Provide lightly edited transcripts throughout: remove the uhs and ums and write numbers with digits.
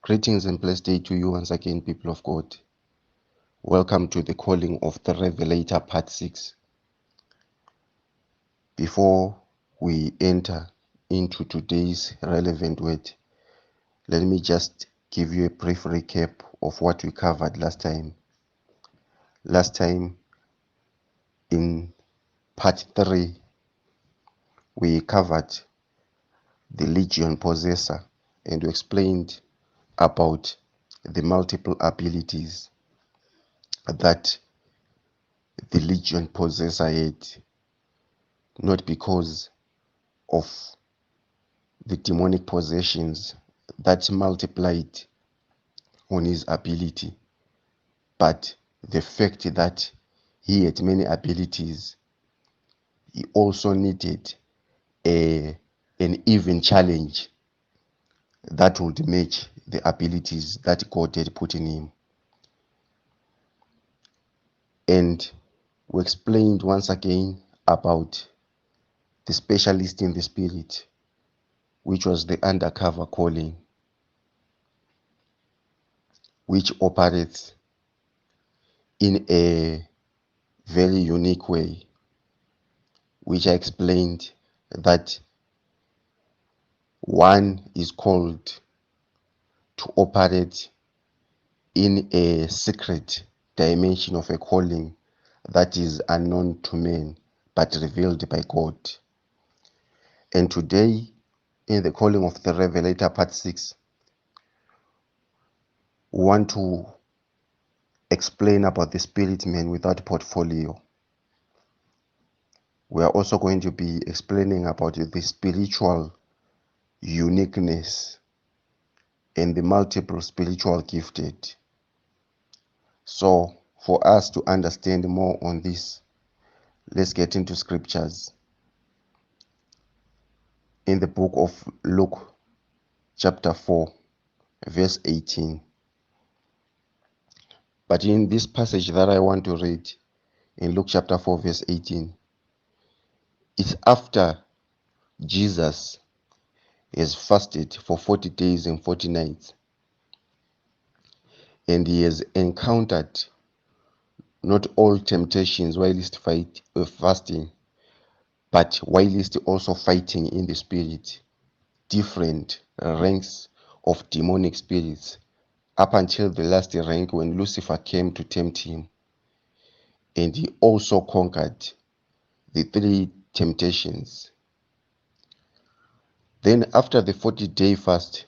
Greetings and blessed day to you once again, people of God. Welcome to the Calling of the Revelator Part 6. Before we enter into today's relevant word, let me just give you a brief recap of what we covered last time. Last time, in Part 3, we covered the Legion Possessor and we explained about the multiple abilities that the Legion Possessor had, not because of the demonic possessions that multiplied on his ability, but the fact that he had many abilities, he also needed an even challenge that would match the abilities that God had put in him. And we explained once again about the specialist in the spirit, which was the undercover calling, which operates in a very unique way, which I explained that one is called to operate in a secret dimension of a calling that is unknown to men but revealed by God. And today, in the Calling of the Revelator Part 6, we want to explain about the spirit man without portfolio. We are also going to be explaining about the spiritual uniqueness and the multiple spiritual gifted. So, for us to understand more on this, let's get into scriptures. In the book of Luke, chapter 4, verse 18. But in this passage that I want to read, in Luke chapter 4, verse 18, it's after Jesus has fasted for 40 days and 40 nights, and he has encountered not all temptations whilst fasting, but whilst also fighting in the spirit, different ranks of demonic spirits, up until the last rank when Lucifer came to tempt him. And he also conquered the 3 temptations. Then after the 40-day fast,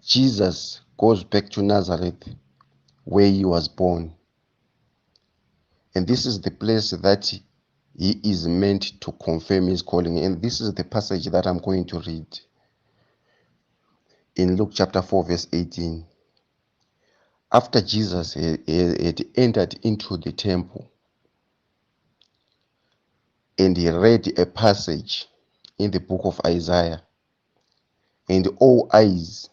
Jesus goes back to Nazareth where he was born. And this is the place that he is meant to confirm his calling. And this is the passage that I'm going to read in Luke chapter 4, verse 18. After Jesus had entered into the temple and he read a passage in the book of Isaiah, and all eyes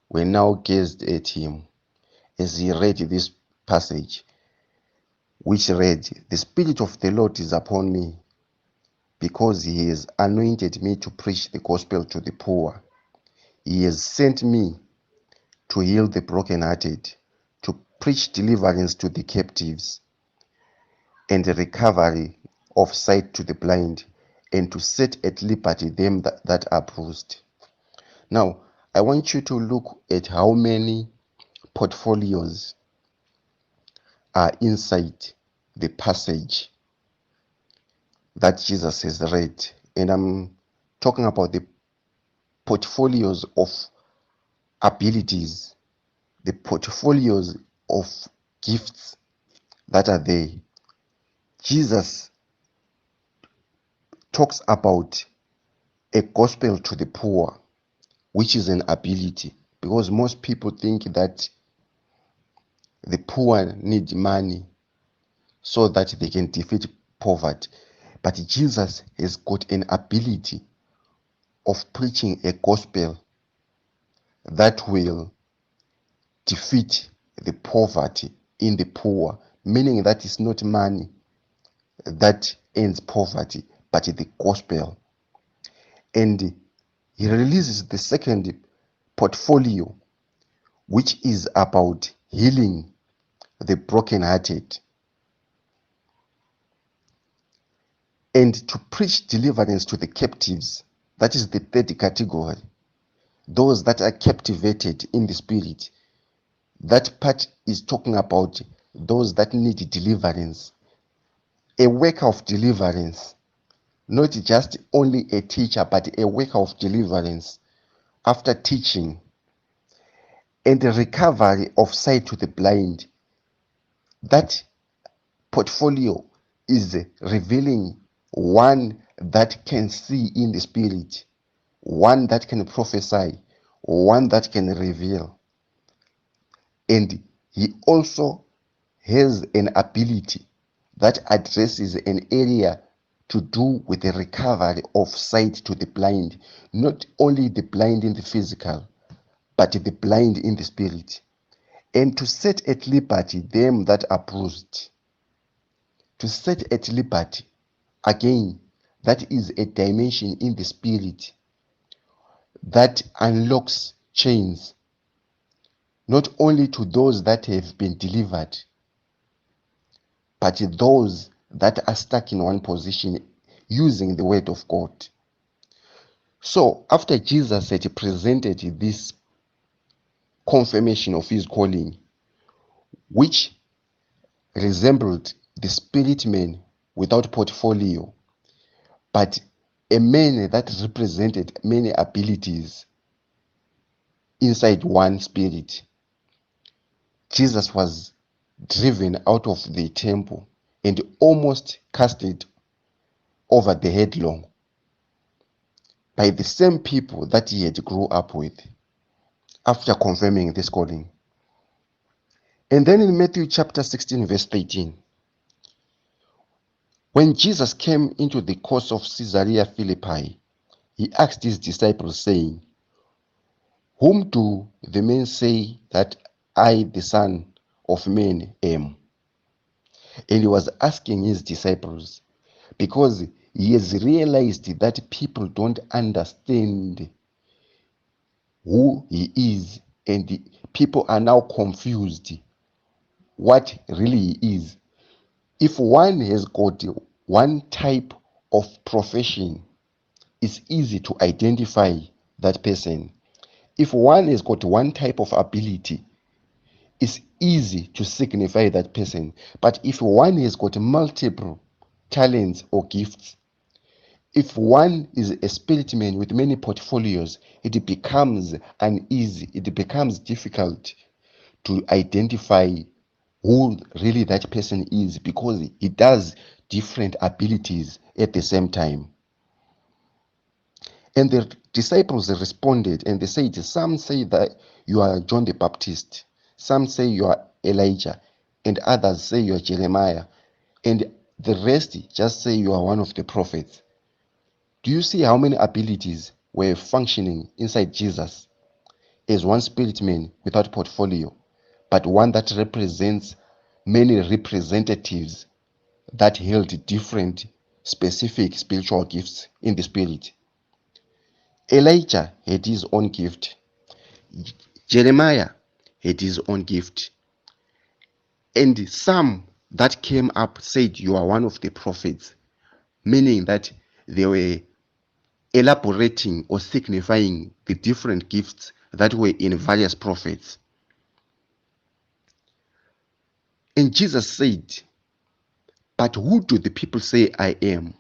were now gazed at him as he read this passage, which read, "The Spirit of the Lord is upon me, because he has anointed me to preach the gospel to the poor. He has sent me to heal the brokenhearted, to preach deliverance to the captives, and the recovery of sight to the blind, and to set at liberty them that are bruised." Now, I want you to look at how many portfolios are inside the passage that Jesus has read. And I'm talking about the portfolios of abilities, the portfolios of gifts that are there. Jesus talks about a gospel to the poor, which is an ability, because most people think that the poor need money so that they can defeat poverty. But Jesus has got an ability of preaching a gospel that will defeat the poverty in the poor, meaning that it's not money that ends poverty, but the gospel. And he releases the second portfolio which is about healing the brokenhearted, and to preach deliverance to the captives. That is the third category. Those that are captivated in the spirit. That part is talking about those that need deliverance. A worker of deliverance, not just only a teacher, but a worker of deliverance after teaching, and the recovery of sight to the blind. That portfolio is revealing one that can see in the spirit, one that can prophesy, one that can reveal. And he also has an ability that addresses an area to do with the recovery of sight to the blind, not only the blind in the physical, but the blind in the spirit, and to set at liberty them that are bruised. To set at liberty, again, that is a dimension in the spirit that unlocks chains, not only to those that have been delivered, but those that are stuck in one position using the word of God. So, after Jesus had presented this confirmation of his calling, which resembled the spirit man without portfolio, but a man that represented many abilities inside one spirit, Jesus was driven out of the temple and almost casted over the headlong by the same people that he had grew up with after confirming this calling. And then in Matthew chapter 16, verse 13, when Jesus came into the coast of Caesarea Philippi, he asked his disciples, saying, "Whom do the men say that I, the Son of Man, am?" And he was asking his disciples because he has realized that people don't understand who he is, and people are now confused what really he is. If one has got one type of profession, it's easy to identify that person. If one has got one type of ability, it's easy to signify that person. But if one has got multiple talents or gifts, if one is a spirit man with many portfolios, it becomes uneasy, it becomes difficult to identify who really that person is, because he does different abilities at the same time. And the disciples responded and they said, "Some say that you are John the Baptist, some say you are Elijah, and others say you are Jeremiah, and the rest just say you are one of the prophets." Do you see how many abilities were functioning inside Jesus as one spirit man without portfolio, but one that represents many representatives that held different specific spiritual gifts in the spirit? Elijah had his own gift. Jeremiah had his own gift. And some that came up said you are one of the prophets, meaning that they were elaborating or signifying the different gifts that were in various prophets. And Jesus said, "But who do the people say I am?"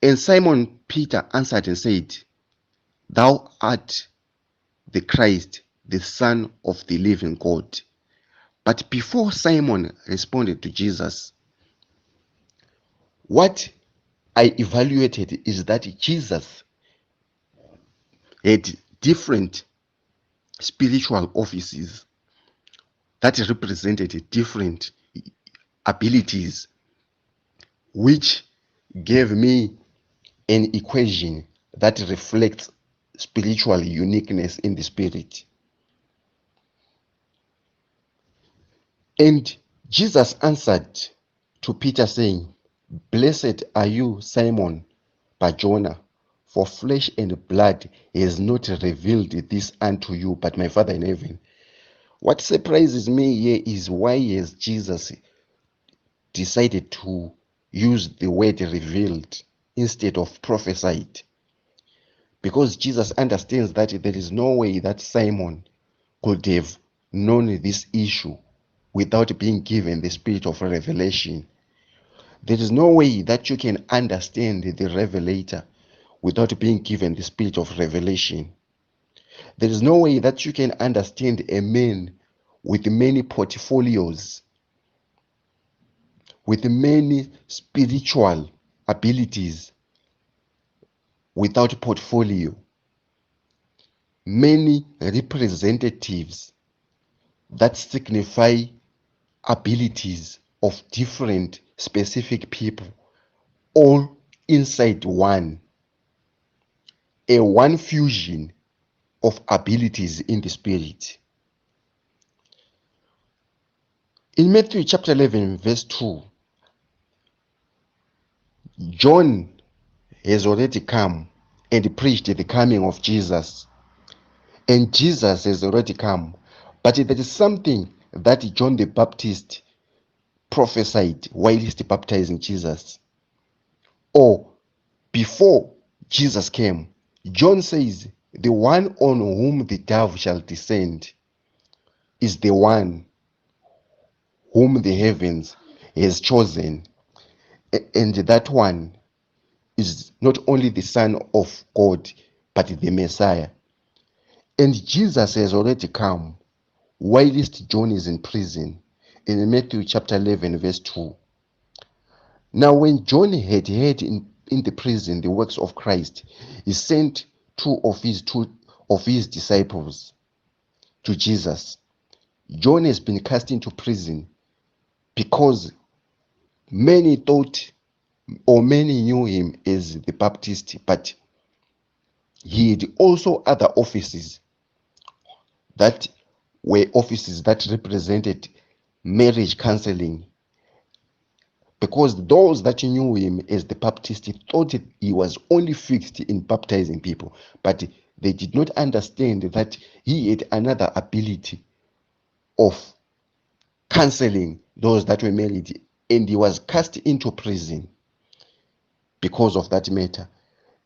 And Simon Peter answered and said, "Thou art the Christ, the Son of the living God." But before Simon responded to Jesus, what I evaluated is that Jesus had different spiritual offices that represented different abilities, which gave me an equation that reflects spiritual uniqueness in the spirit. And Jesus answered to Peter, saying, "Blessed are you, Simon Barjona, For flesh and blood has not revealed this unto you, but my Father in heaven. What surprises me here is why has Jesus decided to use the word revealed instead of prophesied? Because Jesus understands that there is no way that Simon could have known this issue without being given the spirit of revelation. There is no way that you can understand the revelator without being given the spirit of revelation. There is no way that you can understand a man with many portfolios, with many spiritual abilities without portfolio, many representatives that signify abilities of different specific people, all inside one, a one fusion of abilities in the spirit. In Matthew chapter 11, verse 2, John has already come and preached the coming of Jesus. And Jesus has already come. But there is something that John the Baptist prophesied while he's baptizing Jesus. Or before Jesus came, John says, the one on whom the dove shall descend is the one whom the heavens has chosen. And that one is not only the Son of God, but the Messiah. And Jesus has already come whilst John is in prison in Matthew chapter 11, verse 2. Now, when John had heard in the prison the works of Christ, he sent two of his disciples to Jesus. John has been cast into prison because many thought or many knew him as the Baptist, but he had also other offices that were offices that represented marriage counseling, because those that knew him as the Baptist thought he was only fixed in baptizing people, but they did not understand that he had another ability of counseling those that were married, and he was cast into prison because of that matter.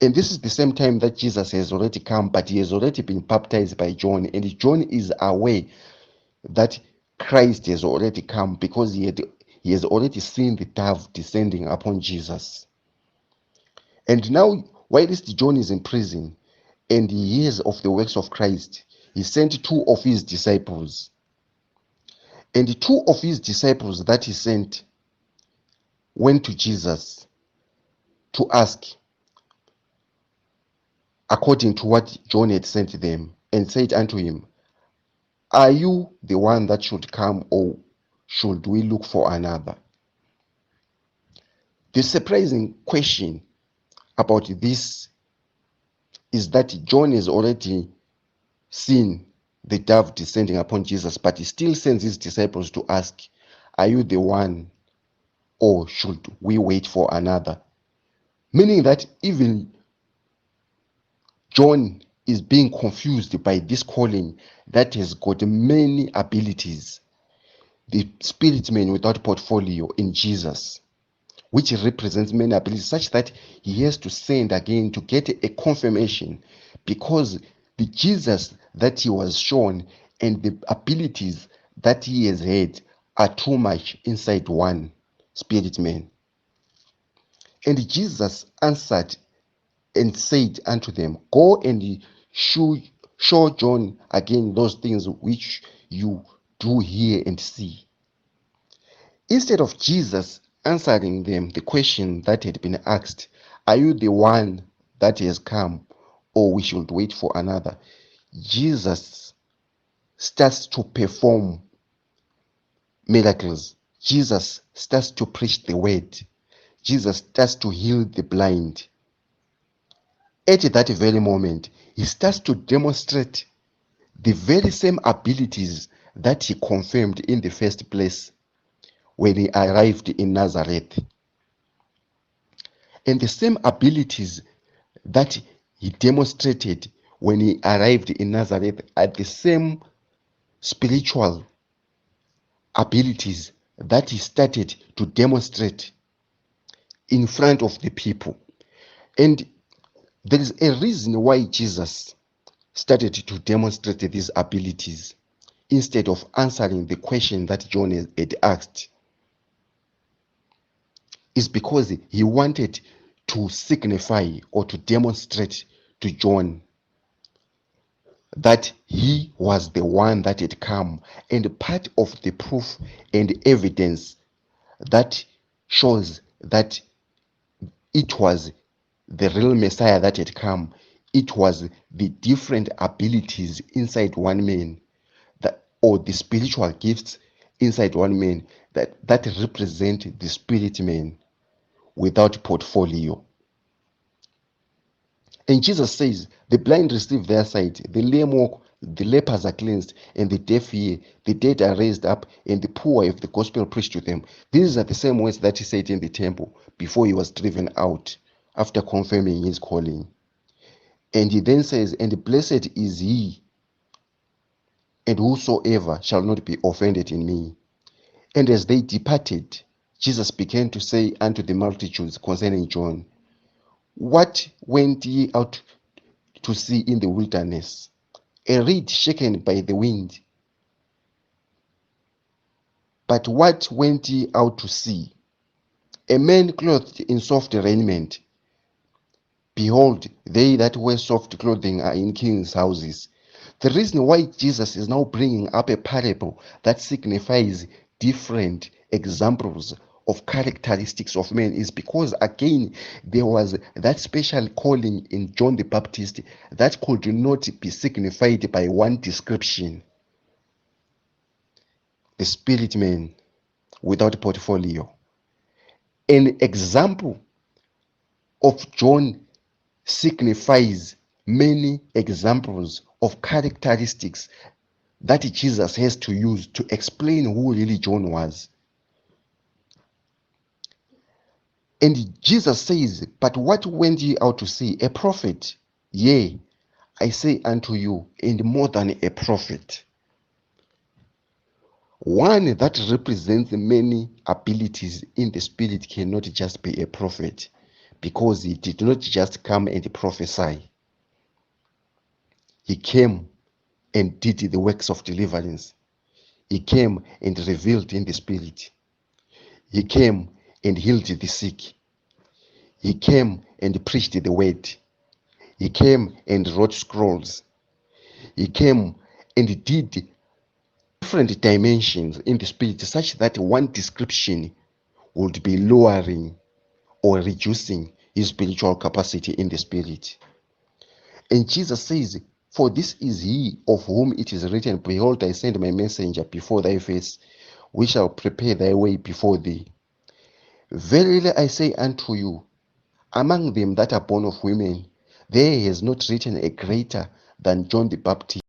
And this is the same time that Jesus has already come, but he has already been baptized by John, and John is aware that Christ has already come because he has already seen the dove descending upon Jesus. And now, whilst John is in prison and he hears of the works of Christ, he sent two of his disciples. And the two of his disciples that he sent went to Jesus to ask, according to what John had sent them, and said unto him, are you the one that should come, or should we look for another? The surprising question about this is that John has already seen the dove descending upon Jesus, but he still sends his disciples to ask, are you the one, or should we wait for another? Meaning that even John is being confused by this calling that has got many abilities, the spirit man without portfolio in Jesus, which represents many abilities, such that he has to send again to get a confirmation, because the Jesus that he was shown and the abilities that he has had are too much inside one spirit man. And Jesus answered and said unto them, go and show John again those things which you do hear and see. Instead of Jesus answering them the question that had been asked, are you the one that has come, or we should wait for another? Jesus starts to perform miracles. Jesus starts to preach the word. Jesus starts to heal the blind. At that very moment, he starts to demonstrate the very same abilities that he confirmed in the first place when he arrived in Nazareth. And the same abilities that he demonstrated when he arrived in Nazareth at the same spiritual abilities that he started to demonstrate in front of the people. And there is a reason why Jesus started to demonstrate these abilities instead of answering the question that John had asked. Is because he wanted to signify or to demonstrate to John that he was the one that had come, and part of the proof and evidence that shows that it was the real Messiah that had come, it was the different abilities inside one man, that, or the spiritual gifts inside one man, that represent the spirit man without portfolio. And Jesus says, the blind receive their sight, the lame walk, the lepers are cleansed, and the deaf hear, the dead are raised up, and the poor have the gospel preached to them. These are the same words that he said in the temple before he was driven out, after confirming his calling. And he then says, and blessed is he, and whosoever shall not be offended in me. And as they departed, Jesus began to say unto the multitudes concerning John, what went ye out to see in the wilderness? A reed shaken by the wind. But what went ye out to see? A man clothed in soft raiment. Behold, they that wear soft clothing are in kings' houses. The reason why Jesus is now bringing up a parable that signifies different examples of characteristics of men is because, again, there was that special calling in John the Baptist that could not be signified by one description. The spirit man without portfolio. An example of John signifies many examples of characteristics that Jesus has to use to explain who really John was. And Jesus says, but what went ye out to see? A prophet? Yea, I say unto you, and more than a prophet. One that represents many abilities in the spirit cannot just be a prophet, because he did not just come and prophesy. He came and did the works of deliverance. He came and revealed in the spirit. He came and healed the sick. He came and preached the word. He came and wrote scrolls. He came and did different dimensions in the spirit, such that one description would be lowering or reducing his spiritual capacity in the spirit. And Jesus says, for this is he of whom it is written, behold, I send my messenger before thy face, which shall prepare thy way before thee. Verily I say unto you, among them that are born of women, there is not written a greater than John the Baptist.